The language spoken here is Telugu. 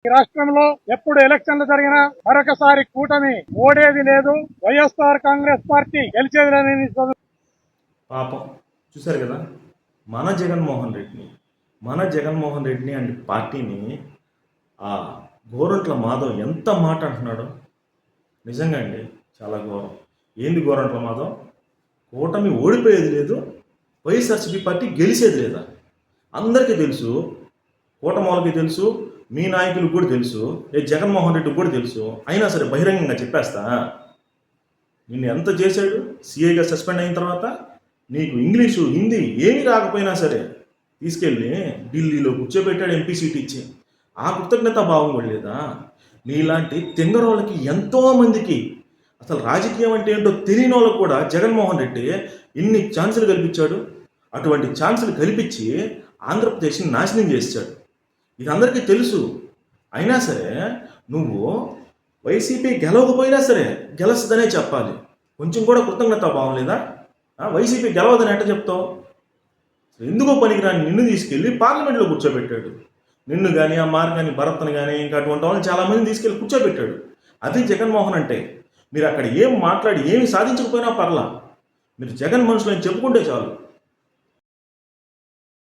ఈ రాష్ట్రంలో ఎప్పుడు ఎలక్షన్లు జరిగినా మరొకసారి కూటమి ఓడేది లేదు, వైఎస్ఆర్ కాంగ్రెస్ పార్టీ గెలిచేది లేని పాపం చూశారు కదా, మన జగన్మోహన్ రెడ్డిని అండ్ పార్టీని ఆ గోరంట్ల మాధవ్ ఎంత మాట అంటున్నాడో. నిజంగా అండి, చాలా ఘోరం. ఏంది గోరంట్ల మాధవ్? కూటమి ఓడిపోయేది లేదు, వైఎస్ఆర్సీపీ పార్టీ గెలిచేది లేదా? అందరికీ తెలుసు, కూటమి వాళ్ళకి తెలుసు, మీ నాయకులకు కూడా తెలుసు, జగన్మోహన్ రెడ్డికి కూడా తెలుసు. అయినా సరే బహిరంగంగా చెప్పేస్తా. నిన్ను ఎంత చేశాడు సీఏగా సస్పెండ్ అయిన తర్వాత? నీకు ఇంగ్లీషు హిందీ ఏమీ రాకపోయినా సరే తీసుకెళ్ళి ఢిల్లీలో కూర్చోబెట్టాడు ఎంపీ సీట్ ఇచ్చి. ఆ కృతజ్ఞత భావం కూడా లేదా? నీలాంటి తెంగరోళ్ళకి ఎంతోమందికి అసలు రాజకీయం అంటే ఏంటో తెలియని వాళ్ళకు కూడా జగన్మోహన్ రెడ్డి ఎన్ని ఛాన్సులు కల్పించాడు. అటువంటి ఛాన్సులు కల్పించి ఆంధ్రప్రదేశ్ని నాశనం చేశాడు. ఇది అందరికీ తెలుసు. అయినా సరే నువ్వు వైసీపీ గెలవకపోయినా సరే గెలుస్తుందనే చెప్పాలి. కొంచెం కూడా కృతజ్ఞత భావం లేదా? వైసీపీ గెలవదని ఎట్ట చెప్తావు? ఎందుకో పనికిరాని నిన్ను తీసుకెళ్ళి పార్లమెంట్లో కూర్చోబెట్టాడు. నిన్ను కానీ, ఆ మార్గాన్ని భరత్ని కానీ, ఇంకా అటువంటి వాళ్ళని చాలామంది తీసుకెళ్ళి కూర్చోబెట్టాడు. అది జగన్మోహన్ అంటే. మీరు అక్కడ ఏం మాట్లాడి ఏమి సాధించకపోయినా పర్లా, మీరు జగన్ మనుషులని చెప్పుకుంటే చాలు.